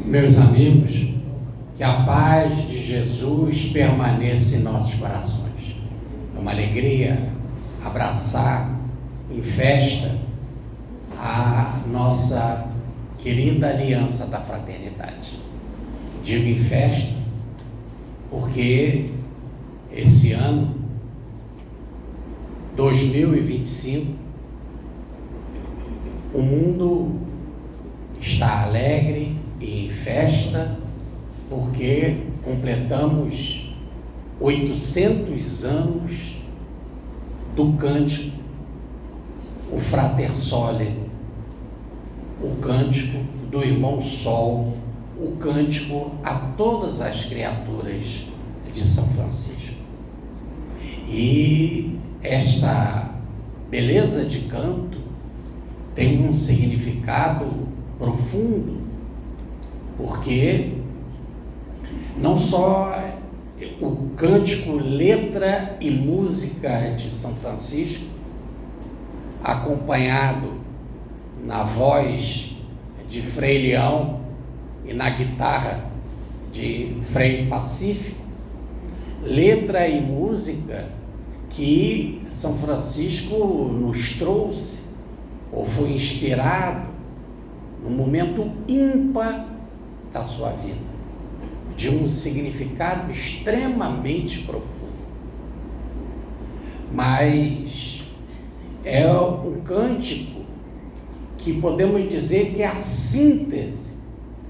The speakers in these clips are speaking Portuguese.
Meus amigos, que a paz de Jesus permaneça em nossos corações. É uma alegria abraçar em festa a nossa querida aliança da fraternidade. Digo em festa porque esse ano, 2025, o mundo está alegre e em festa porque completamos 800 anos do cântico, o Frater Sole, o cântico do Irmão Sol, o cântico a todas as criaturas de São Francisco. E esta beleza de canto tem um significado profundo, porque não só o cântico, letra e música de São Francisco, acompanhado na voz de Frei Leão e na guitarra de Frei Pacífico, letra e música que São Francisco nos trouxe, ou foi inspirado num momento ímpar da sua vida, de um significado extremamente profundo. Mas é um cântico que podemos dizer que é a síntese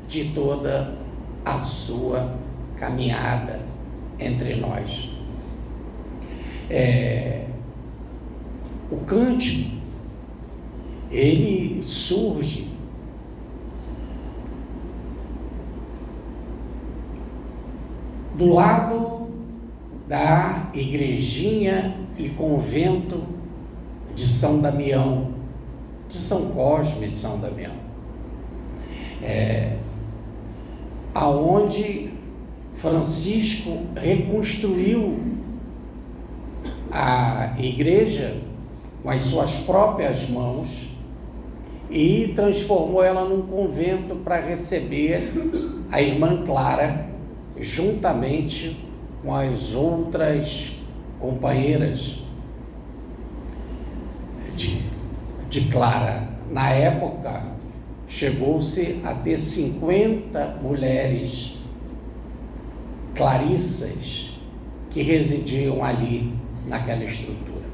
de toda a sua caminhada entre nós. O cântico, ele surge do lado da igrejinha e convento de São Damião, de São Cosme e São Damião, aonde Francisco reconstruiu a igreja com as suas próprias mãos e transformou ela num convento para receber a irmã Clara, juntamente com as outras companheiras de Clara. Na época, chegou-se a ter 50 mulheres clarissas que residiam ali naquela estrutura.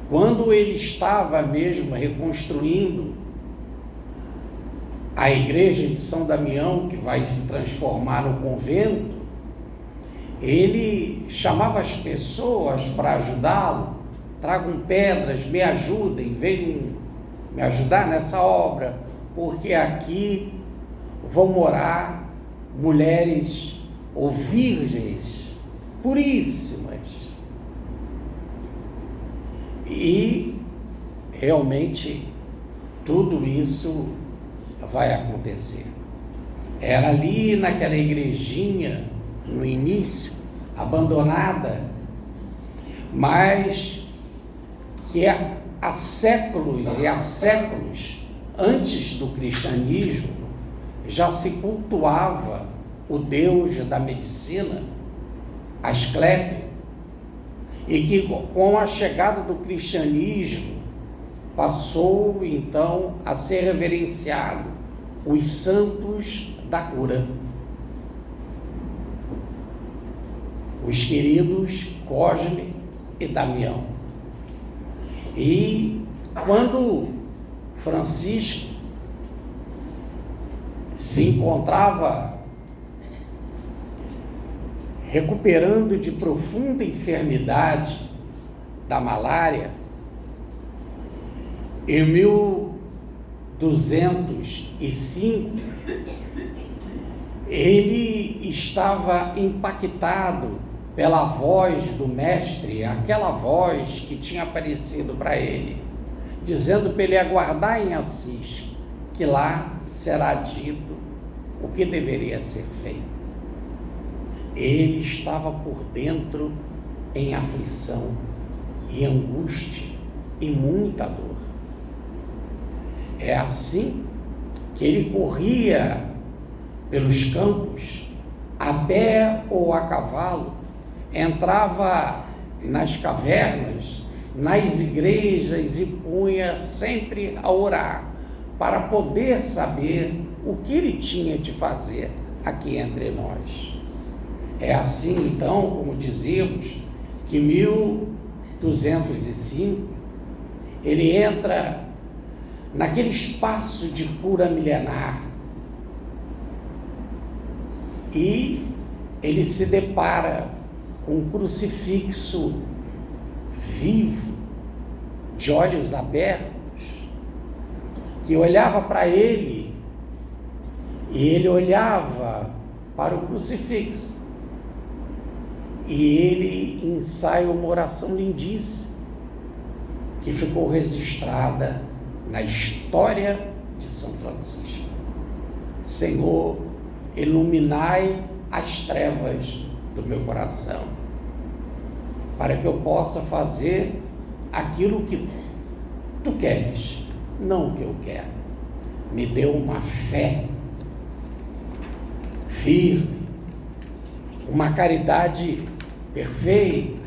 Quando ele estava mesmo reconstruindo a igreja de São Damião, que vai se transformar no convento, ele chamava as pessoas para ajudá-lo. Tragam pedras, me ajudem, venham me ajudar nessa obra, porque aqui vão morar mulheres ou virgens puríssimas. E realmente tudo isso vai acontecer. Era ali naquela igrejinha, no início, abandonada, mas que há séculos e há séculos antes do cristianismo já se cultuava o deus da medicina, Asclépio, e que com a chegada do cristianismo passou então a ser reverenciado os santos da cura, os queridos Cosme e Damião. E quando Francisco se encontrava recuperando de profunda enfermidade da malária, em 1205, ele estava impactado pela voz do mestre, aquela voz que tinha aparecido para ele, dizendo para ele aguardar em Assis, que lá será dito o que deveria ser feito. Ele estava por dentro em aflição e angústia e muita dor. É assim que ele corria pelos campos, a pé ou a cavalo, entrava nas cavernas, nas igrejas e punha sempre a orar, para poder saber o que ele tinha de fazer aqui entre nós. É assim, então, como dizíamos, que 1205, ele entra naquele espaço de cura milenar e ele se depara com um crucifixo vivo, de olhos abertos, que olhava para ele e ele olhava para o crucifixo. E ele ensaia uma oração lindíssima, que ficou registrada na história de São Francisco. Senhor, iluminai as trevas do meu coração, para que eu possa fazer aquilo que tu queres, não o que eu quero. Me dê uma fé firme, uma caridade perfeita,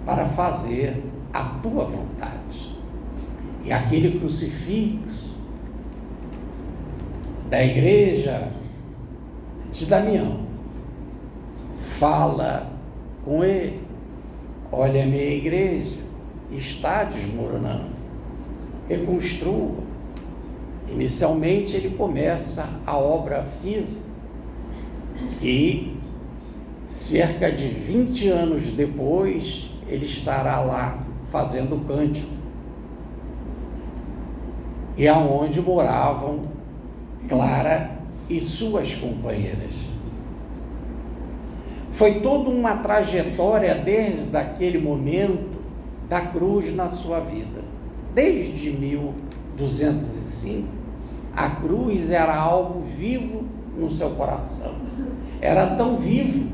para fazer a tua vontade. E aquele crucifixo da igreja de Damião fala com ele: olha, a minha igreja está desmoronando, reconstrua. Inicialmente ele começa a obra física, que cerca de 20 anos depois ele estará lá fazendo o cântico, e aonde moravam Clara e suas companheiras. Foi toda uma trajetória desde aquele momento da cruz na sua vida. Desde 1205, a cruz era algo vivo no seu coração. Era tão vivo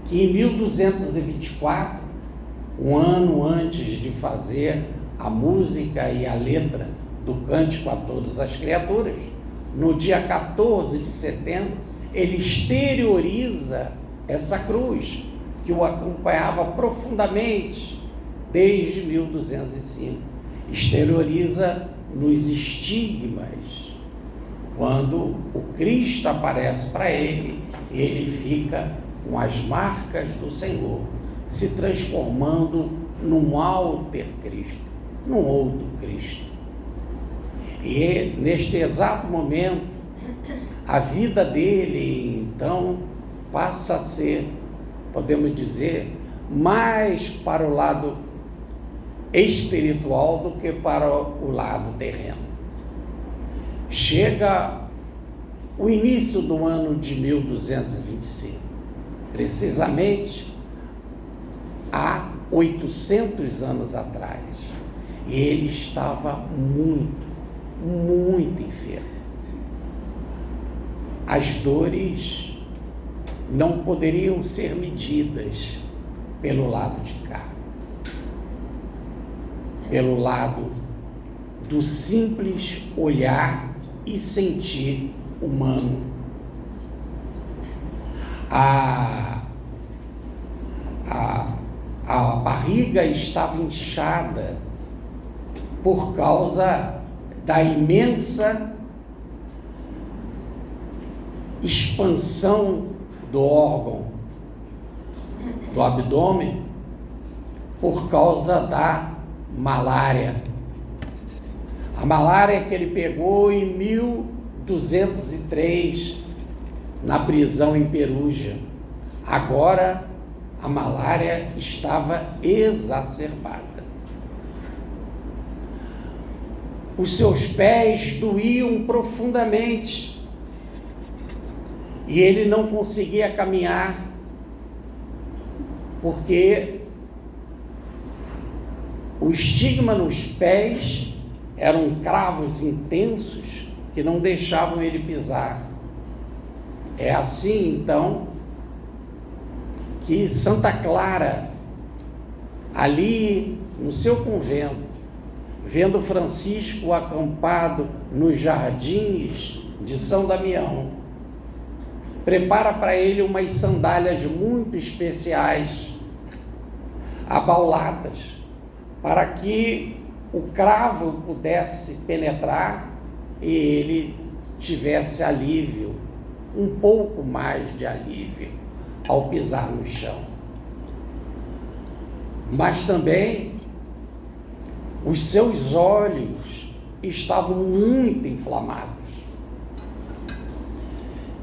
que em 1224, um ano antes de fazer a música e a letra do Cântico a Todas as Criaturas, no dia 14 de setembro, ele exterioriza essa cruz, que o acompanhava profundamente desde 1205. Exterioriza nos estigmas, quando o Cristo aparece para ele, e ele fica com as marcas do Senhor, se transformando num alter Cristo, num outro Cristo. E neste exato momento, a vida dele, então, passa a ser, podemos dizer, mais para o lado espiritual do que para o lado terreno. Chega o início do ano de 1225, precisamente há 800 anos atrás, e ele estava muito enfermo. As dores não poderiam ser medidas pelo lado de cá, pelo lado do simples olhar e sentir humano. A barriga estava inchada por causa da imensa expansão do órgão do abdômen, por causa da malária. A malária que ele pegou em 1203 na prisão em Perugia. Agora a malária estava exacerbada. Os seus pés doíam profundamente e ele não conseguia caminhar, porque o estigma nos pés eram cravos intensos que não deixavam ele pisar. É assim, então, que Santa Clara, ali no seu convento, vendo Francisco acampado nos jardins de São Damião, prepara para ele umas sandálias muito especiais, abauladas, para que o cravo pudesse penetrar e ele tivesse alívio, um pouco mais de alívio ao pisar no chão. Mas também os seus olhos estavam muito inflamados.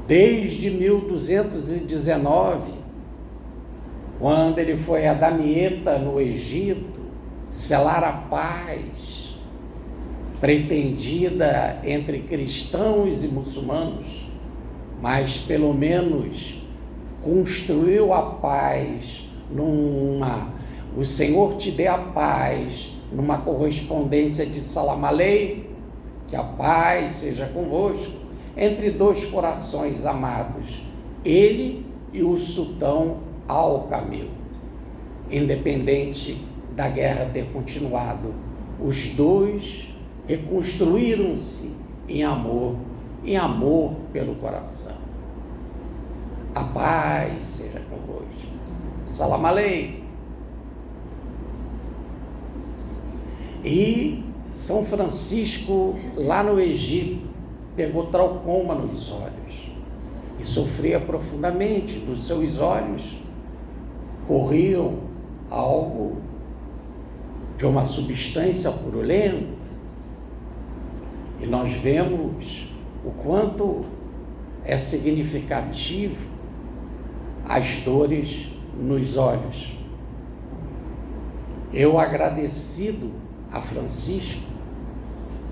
Desde 1219, quando ele foi a Damieta, no Egito, selar a paz pretendida entre cristãos e muçulmanos, mas pelo menos construiu a paz o Senhor te dê a paz, numa correspondência de Salam Alei, que a paz seja convosco, entre dois corações amados, ele e o sultão Al-Kamil. Independente da guerra ter continuado, os dois reconstruíram-se em amor pelo coração. A paz seja convosco. Salam Alei. E São Francisco, lá no Egito, pegou traucoma nos olhos e sofria profundamente. Dos seus olhos corriam algo de uma substância purulenta, e nós vemos o quanto é significativo as dores nos olhos. Eu, agradecido a Francisco,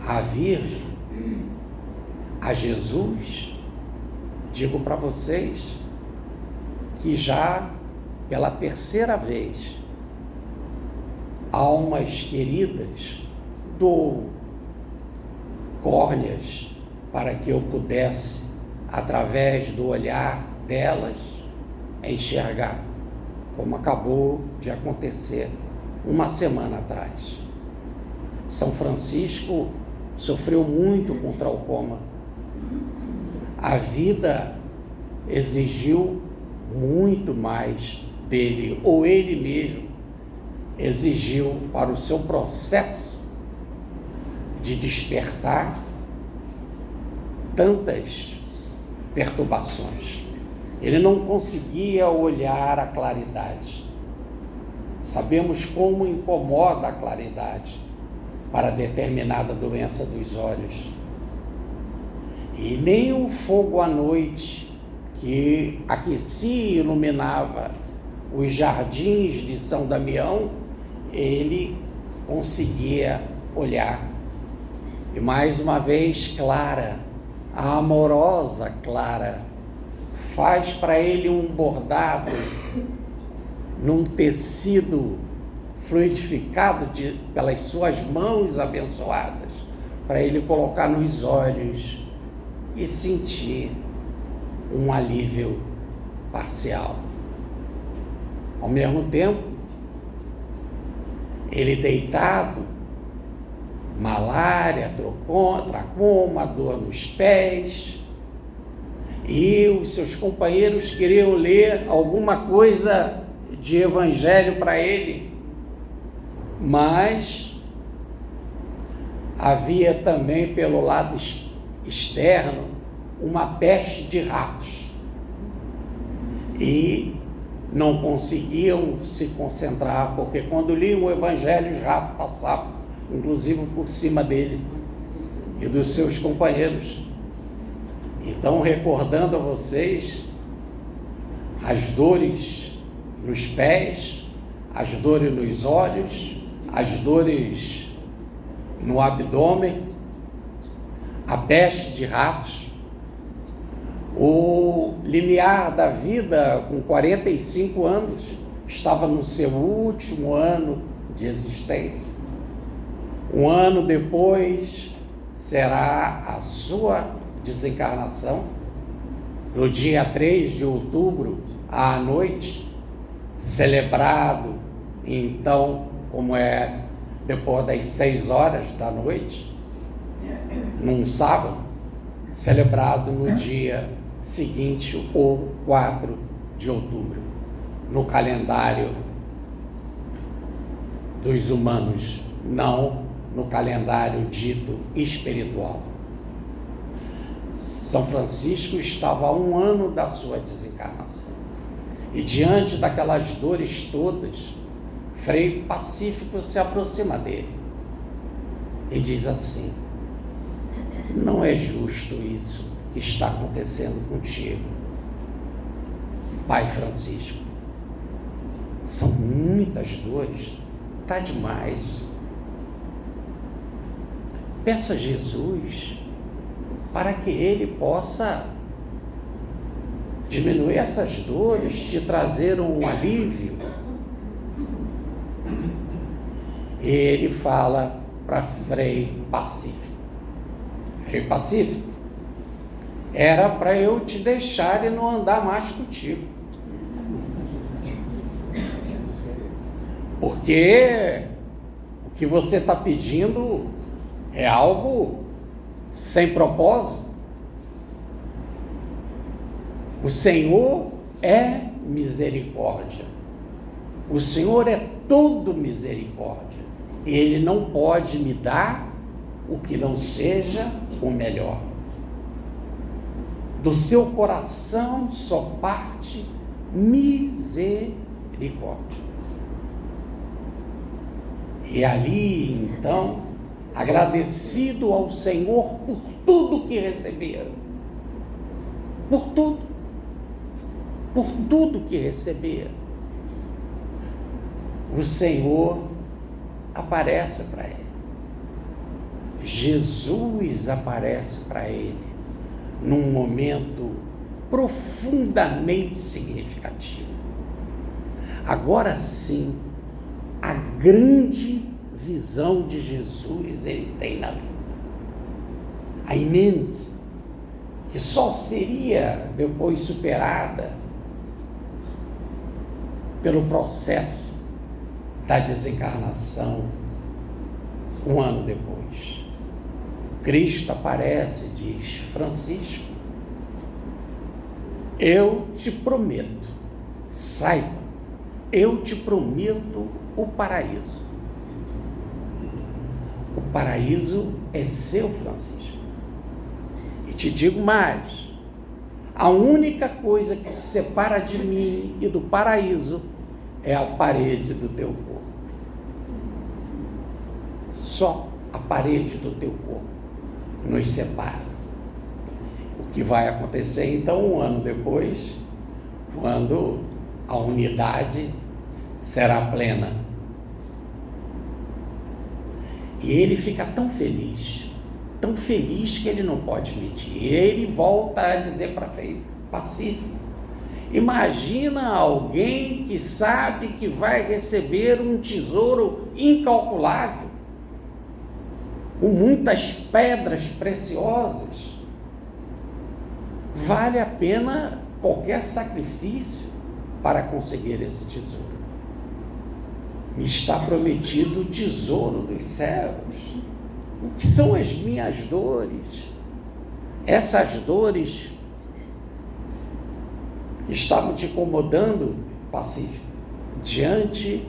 à Virgem, a Jesus, digo para vocês que já pela terceira vez, almas queridas dou córneas para que eu pudesse, através do olhar delas, enxergar, como acabou de acontecer uma semana atrás. São Francisco sofreu muito com traucoma. A vida exigiu muito mais dele, ou ele mesmo exigiu para o seu processo de despertar tantas perturbações. Ele não conseguia olhar a claridade. Sabemos como incomoda a claridade para determinada doença dos olhos. E nem o fogo à noite, que aquecia e iluminava os jardins de São Damião, ele conseguia olhar. E mais uma vez, Clara, a amorosa Clara, faz para ele um bordado num tecido fluidificado pelas suas mãos abençoadas, para ele colocar nos olhos e sentir um alívio parcial. Ao mesmo tempo, ele deitado, malária, tracoma, dor nos pés, e os seus companheiros queriam ler alguma coisa de evangelho para ele, mas havia também pelo lado externo uma peste de ratos, e não conseguiam se concentrar, porque quando liam o evangelho os ratos passavam, inclusive por cima dele e dos seus companheiros. Então, recordando a vocês as dores nos pés, as dores nos olhos, as dores no abdômen, a peste de ratos, o limiar da vida com 45 anos, estava no seu último ano de existência. Um ano depois será a sua desencarnação, no dia 3 de outubro, à noite, celebrado, então, como é depois das 6 horas da noite, num sábado, celebrado no dia seguinte, ou 4 de outubro, no calendário dos humanos, não no calendário dito espiritual. São Francisco estava há 1 ano da sua desencarnação. E diante daquelas dores todas, Frei Pacífico se aproxima dele e diz assim: não é justo isso que está acontecendo contigo, Pai Francisco. São muitas dores, está demais. Peça a Jesus para que Ele possa diminuir essas dores, te trazer um alívio. E ele fala para Frei Pacífico: Frei Pacífico, era para eu te deixar e não andar mais contigo. Porque o que você está pedindo é algo sem propósito. O Senhor é misericórdia. O Senhor é todo misericórdia. E Ele não pode me dar o que não seja o melhor. Do seu coração só parte misericórdia. E ali, então, agradecido ao Senhor por tudo que receberam, por tudo que receberam, o Senhor aparece para ele. Jesus aparece para ele num momento profundamente significativo. Agora sim, a grande visão de Jesus ele tem na vida, a imensa, que só seria depois superada pelo processo da desencarnação 1 ano depois. Cristo aparece e diz: Francisco, eu te prometo, saiba, eu te prometo o paraíso. O paraíso é seu, Francisco. E te digo mais, a única coisa que te separa de mim e do paraíso é a parede do teu corpo. Só a parede do teu corpo nos separa. O que vai acontecer então 1 ano depois, quando a unidade será plena. E ele fica tão feliz que ele não pode medir. E ele volta a dizer para Frei Pacífico: imagina alguém que sabe que vai receber um tesouro incalculável, com muitas pedras preciosas. Vale a pena qualquer sacrifício para conseguir esse tesouro. Me está prometido o tesouro dos céus. O que são as minhas dores? Essas dores estavam te incomodando, Pacífico, diante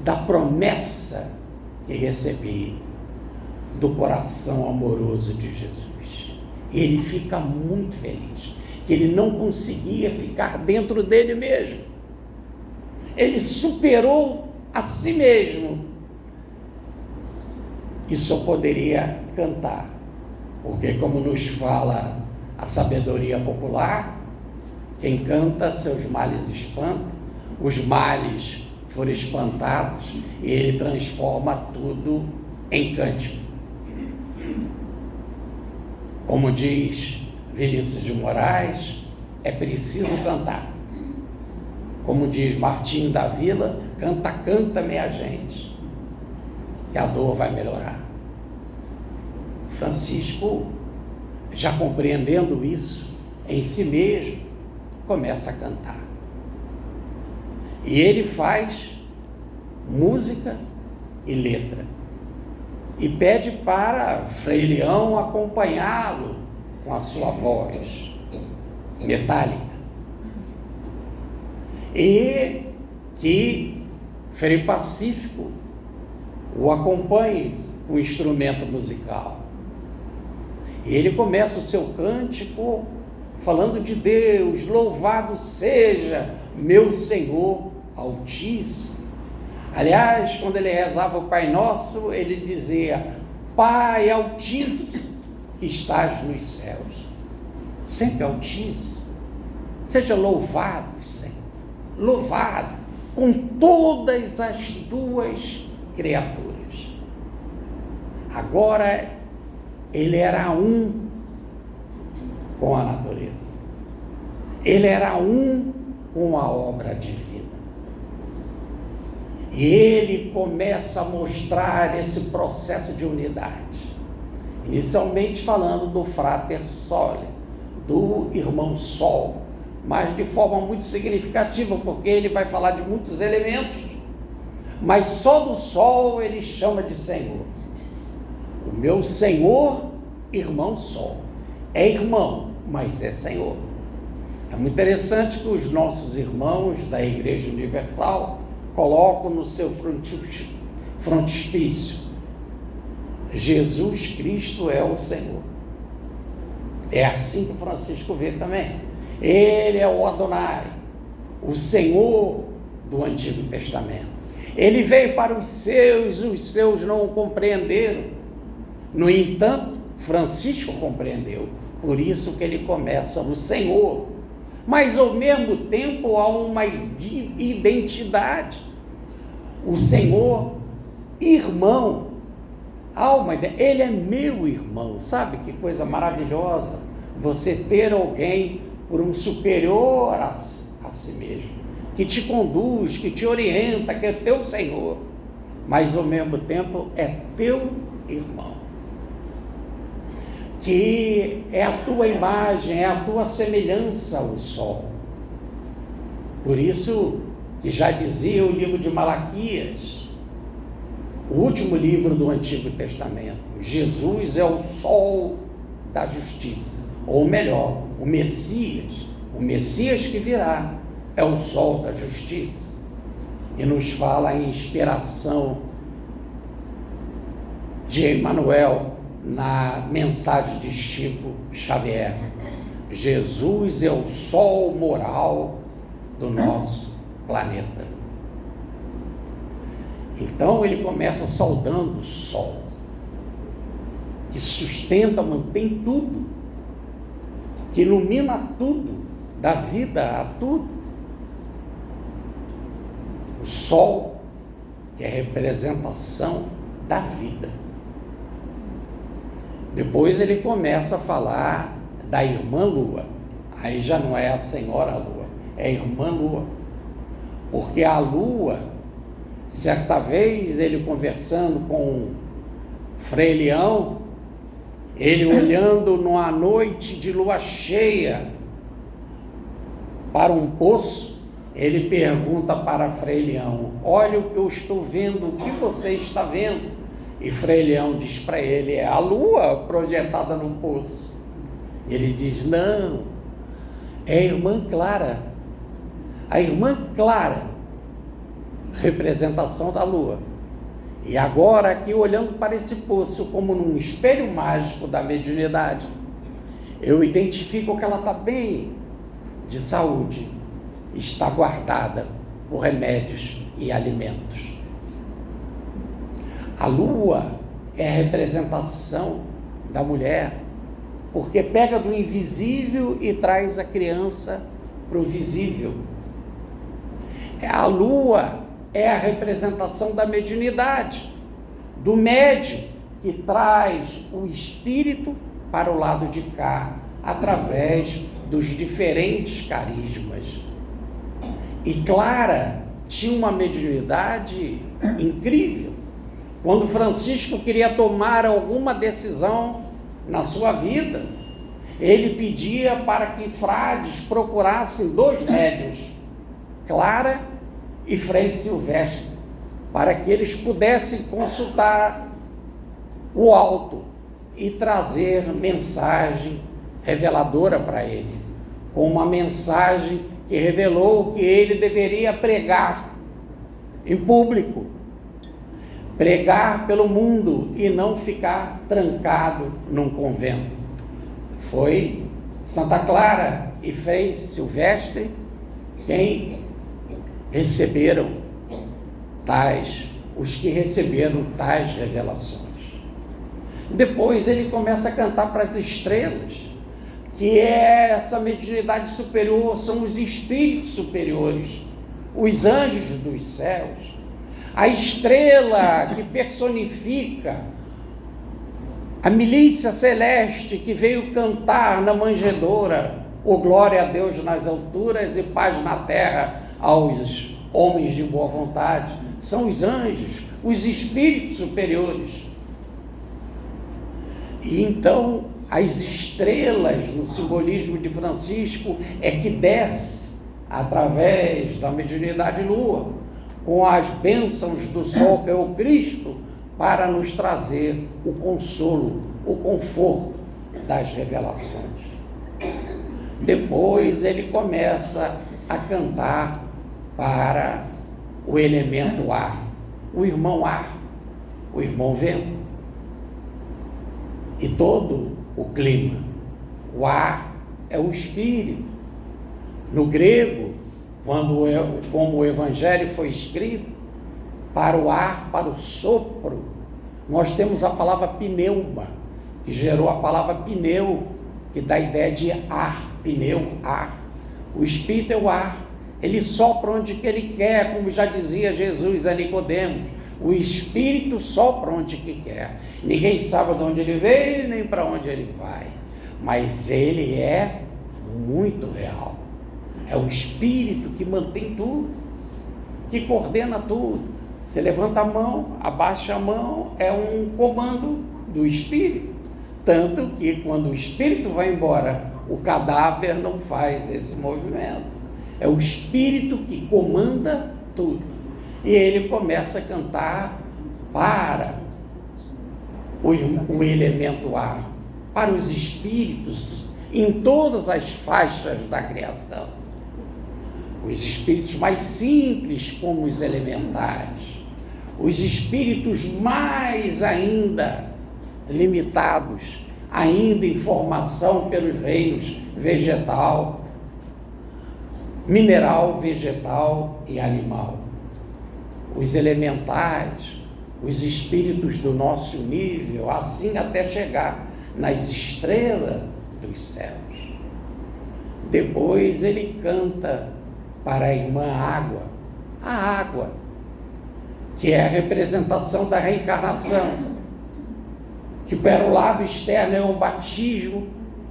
da promessa que recebi do coração amoroso de Jesus. Ele fica muito feliz, que ele não conseguia ficar dentro dele mesmo. Ele superou a si mesmo e só poderia cantar, porque, como nos fala a sabedoria popular, quem canta seus males espanta, os males foram espantados e ele transforma tudo em cântico. Como diz Vinícius de Moraes, é preciso cantar. Como diz Martinho da Vila, canta, canta, minha gente, que a dor vai melhorar. Francisco, já compreendendo isso em si mesmo, começa a cantar. E ele faz música e letra. e pede para Frei Leão acompanhá-lo com a sua voz metálica. E que Frei Pacífico o acompanhe com o instrumento musical. E ele começa o seu cântico falando de Deus: louvado seja meu Senhor Altíssimo. Aliás, quando ele rezava o Pai Nosso, ele dizia: Pai Altíssimo que estás nos céus, sempre Altíssimo, seja louvado, Senhor, louvado com todas as tuas criaturas. Agora, ele era um com a natureza, ele era um com a obra divina. E ele começa a mostrar esse processo de unidade, inicialmente falando do Frater Sole, do irmão Sol, mas de forma muito significativa, porque ele vai falar de muitos elementos, mas só do Sol ele chama de Senhor. O meu Senhor, irmão Sol, é irmão, mas é Senhor. É muito interessante que os nossos irmãos da Igreja Universal colocam no seu frontispício: Jesus Cristo é o Senhor. É assim que Francisco vê também. Ele é o Adonai, o Senhor do Antigo Testamento. Ele veio para os seus não o compreenderam. No entanto, Francisco compreendeu, por isso que ele começa no Senhor. Mas ao mesmo tempo há uma identidade. O Senhor, irmão, ele é meu irmão. Sabe que coisa maravilhosa você ter alguém por um superior a si mesmo, que te conduz, que te orienta, que é teu Senhor, mas ao mesmo tempo é teu irmão, que é a tua imagem, é a tua semelhança, o sol. Por isso que já dizia o livro de Malaquias, o último livro do Antigo Testamento: Jesus é o sol da justiça, ou melhor, o Messias que virá é o sol da justiça. E nos fala em inspiração de Emmanuel na mensagem de Chico Xavier: Jesus é o sol moral do nosso planeta. Então ele começa saudando o sol, que sustenta, mantém tudo, que ilumina tudo, dá vida a tudo. O sol, que é representação da vida. Depois ele começa a falar da irmã Lua. Aí já não é a senhora Lua, é a irmã Lua. Porque a Lua, certa vez ele conversando com Frei Leão, ele olhando numa noite de lua cheia para um poço, ele pergunta para Frei Leão: olha o que eu estou vendo, o que você está vendo? E Frei Leão diz para ele: é a lua projetada no poço. Ele diz: não, é a irmã Clara. A irmã Clara, representação da lua. E agora aqui, olhando para esse poço como num espelho mágico da mediunidade, eu identifico que ela está bem de saúde, está guardada por remédios e alimentos. A lua é a representação da mulher, porque pega do invisível e traz a criança para o visível. A lua é a representação da mediunidade, do médium que traz o espírito para o lado de cá, através dos diferentes carismas. E Clara tinha uma mediunidade incrível. Quando Francisco queria tomar alguma decisão na sua vida, ele pedia para que frades procurassem 2 médiuns, Clara e Frei Silvestre, para que eles pudessem consultar o alto e trazer mensagem reveladora para ele, com uma mensagem que revelou que ele deveria pregar em público, pregar pelo mundo e não ficar trancado num convento. Foi Santa Clara e Frei Silvestre quem receberam os que receberam tais revelações. Depois ele começa a cantar para as estrelas, que é essa mediunidade superior, são os espíritos superiores, os anjos dos céus, a estrela que personifica a milícia celeste que veio cantar na manjedoura, o glória a Deus nas alturas e paz na terra aos homens de boa vontade, são os anjos, os espíritos superiores. E então as estrelas no simbolismo de Francisco é que desce através da mediunidade lua, com as bênçãos do sol que é o Cristo, para nos trazer o consolo, o conforto das revelações. Depois ele começa a cantar para o elemento ar, o irmão vento, e todo o clima. O ar é o espírito. No grego, como o evangelho foi escrito, para o ar, para o sopro, nós temos a palavra pneuma, que gerou a palavra pneu, que dá a ideia de ar, pneu, ar. O espírito é o ar, ele sopra onde que ele quer, como já dizia Jesus a Nicodemos. O espírito sopra onde que quer. Ninguém sabe de onde ele veio nem para onde ele vai, mas ele é muito real. É o espírito que mantém tudo, que coordena tudo. Você levanta a mão, abaixa a mão, é um comando do espírito. Tanto que quando o espírito vai embora, o cadáver não faz esse movimento. É o espírito que comanda tudo. E ele começa a cantar para o elemento ar, para os espíritos em todas as faixas da criação. Os espíritos mais simples, como os elementares, os espíritos mais ainda limitados, ainda em formação pelos reinos vegetal, mineral, vegetal e animal. Os elementares, os espíritos do nosso nível, assim até chegar nas estrelas dos céus. Depois ele canta para a irmã água, a água, que é a representação da reencarnação, que pelo lado externo é o batismo,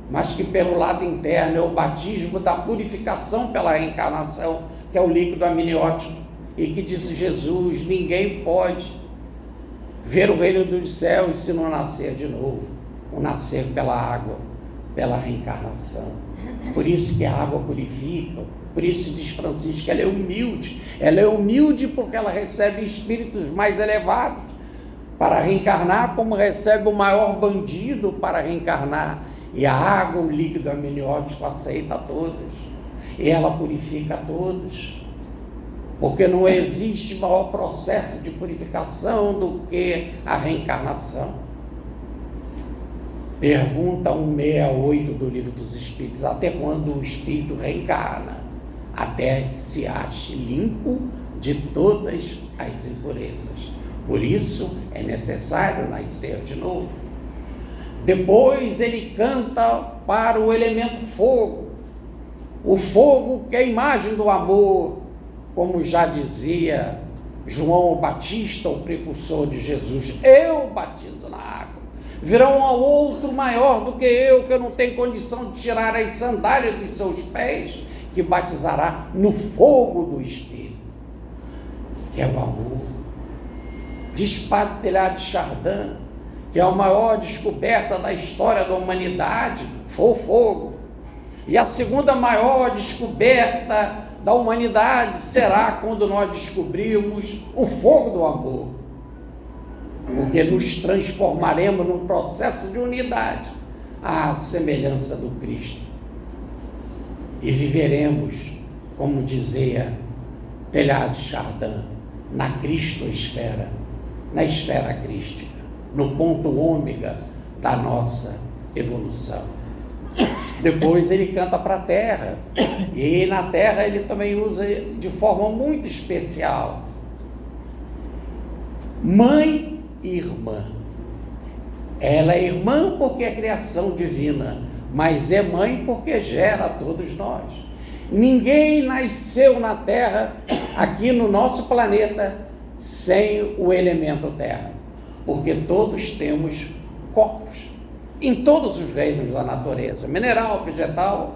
mas que pelo lado interno é o batismo da purificação pela reencarnação, que é o líquido amniótico, e que disse Jesus, ninguém pode ver o reino dos céus se não nascer de novo, ou nascer pela água, pela reencarnação. Por isso que a água purifica, por isso diz Francisco, ela é humilde porque ela recebe espíritos mais elevados para reencarnar, como recebe o maior bandido para reencarnar, e a água, o líquido amniótico, aceita todos, e ela purifica todos, porque não existe maior processo de purificação do que a reencarnação. Pergunta 168 do Livro dos Espíritos, até quando o espírito reencarna? Até que se ache limpo de todas as impurezas. Por isso é necessário nascer de novo. Depois ele canta para o elemento fogo. O fogo que é a imagem do amor, como já dizia João Batista, o precursor de Jesus, eu batizo na água. Virá um outro maior do que eu não tenho condição de tirar as sandálias dos seus pés, que batizará no fogo do Espírito, que é o amor. Diz Padre Teilhard de Chardin, que é a maior descoberta da história da humanidade, foi o fogo. E a segunda maior descoberta da humanidade será quando nós descobrimos o fogo do amor. porque nos transformaremos num processo de unidade à semelhança do Cristo. E viveremos, como dizia Teilhard de Chardin, na cristosfera, na esfera crística, no ponto ômega da nossa evolução. Depois ele canta para a terra, e na terra ele também usa de forma muito especial mãe e irmã. Ela é irmã porque é criação divina, mas é mãe porque gera a todos nós. Ninguém nasceu na terra, aqui no nosso planeta, sem o elemento terra, porque todos temos corpos em todos os reinos da natureza, mineral, vegetal,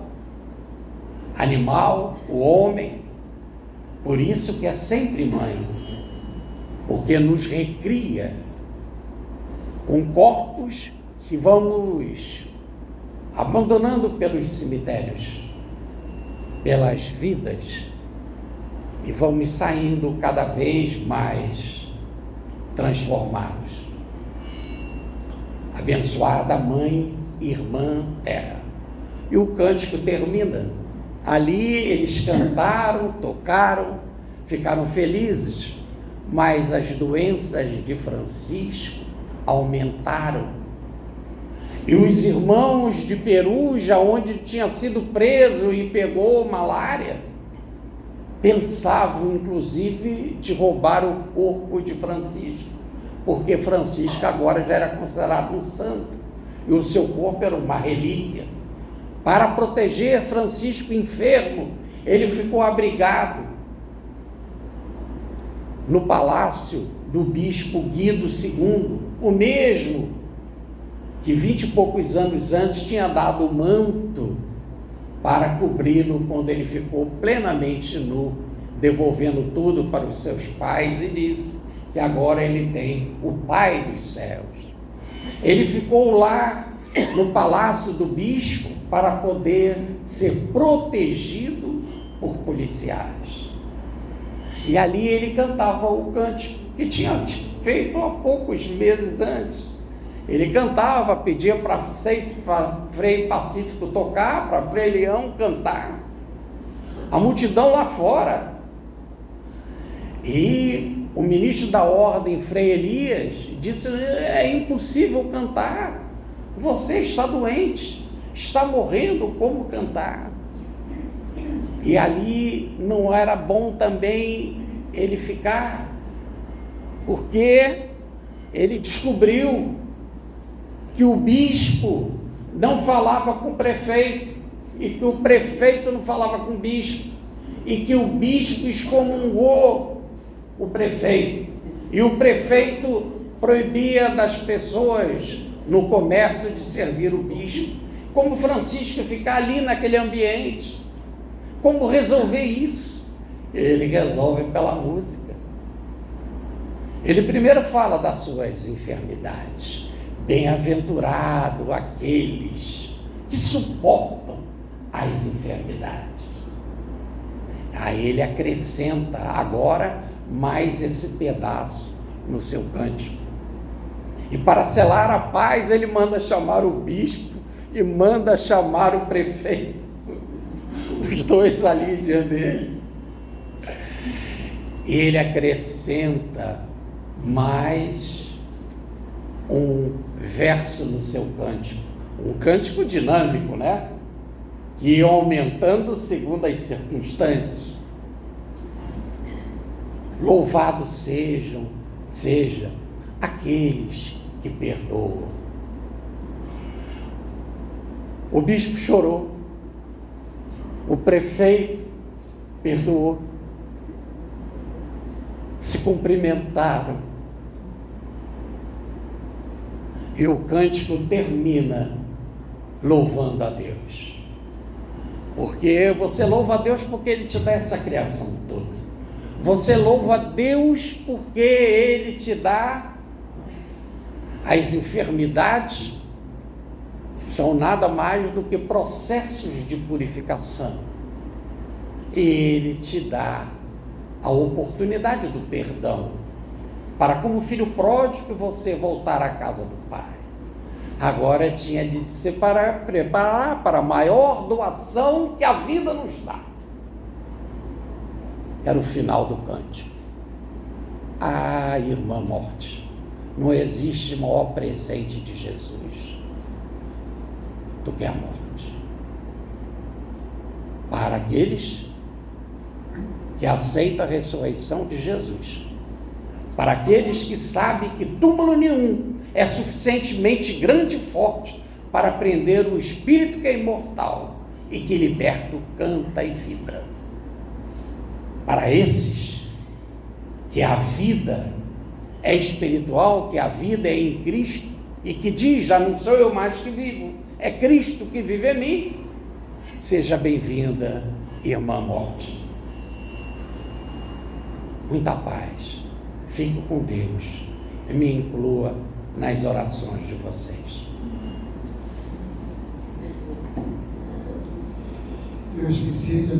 animal, o homem. Por isso que é sempre mãe, porque nos recria com corpos que vamos abandonando pelos cemitérios, pelas vidas, e vamos saindo cada vez mais transformados. Abençoada mãe, irmã, terra. E o cântico termina. Ali eles cantaram, tocaram, ficaram felizes, mas as doenças de Francisco aumentaram. E os irmãos de Peruja, onde tinha sido preso e pegou malária, pensavam inclusive de roubar o corpo de Francisco, porque Francisco agora já era considerado um santo e o seu corpo era uma relíquia. Para proteger Francisco enfermo, ele ficou abrigado no palácio do bispo Guido II, o mesmo que 20 e poucos anos antes tinha dado o manto para cobri-lo quando ele ficou plenamente nu, devolvendo tudo para os seus pais, e disse que agora ele tem o Pai dos céus. Ele ficou lá no palácio do bispo para poder ser protegido por policiais. E ali ele cantava o cântico que tinha feito há poucos meses antes. Ele cantava, pedia para Frei Pacífico tocar, para Frei Leão cantar. A multidão lá fora. E o ministro da ordem, Frei Elias, disse: é impossível cantar. Você está doente, está morrendo, como cantar? E ali não era bom também ele ficar, porque ele descobriu que o bispo não falava com o prefeito, e que o prefeito não falava com o bispo, e que o bispo excomungou o prefeito, e o prefeito proibia das pessoas no comércio de servir o bispo. Como Francisco ficar ali naquele ambiente? Como resolver isso? Ele resolve pela música. Ele primeiro fala das suas enfermidades. Bem-aventurado aqueles que suportam as enfermidades. Aí ele acrescenta agora mais esse pedaço no seu cântico. E para selar a paz, ele manda chamar o bispo e manda chamar o prefeito. Os dois ali diante dele. E ele acrescenta mais um verso no seu cântico, um cântico dinâmico, né? Que ia aumentando segundo as circunstâncias. Louvado seja aqueles que perdoam. O bispo chorou, o prefeito perdoou, se cumprimentaram, e o cântico termina louvando a Deus. Porque você louva a Deus porque Ele te dá essa criação toda. Você louva a Deus porque Ele te dá as enfermidades, que são nada mais do que processos de purificação. E Ele te dá a oportunidade do perdão. para como filho pródigo você voltar à casa do Pai. Agora tinha de se preparar para a maior doação que a vida nos dá. Era o final do cântico. Ah, irmã morte, não existe maior presente de Jesus do que a morte. Para aqueles que aceitam a ressurreição de Jesus, para aqueles que sabem que túmulo nenhum é suficientemente grande e forte para prender o espírito que é imortal e que liberto canta e vibra. Para esses que a vida é espiritual, que a vida é em Cristo e que diz, já não sou eu mais que vivo, é Cristo que vive em mim. Seja bem-vinda, irmã morte. Muita paz. Fique com Deus e me inclua nas orações de vocês. Deus me seja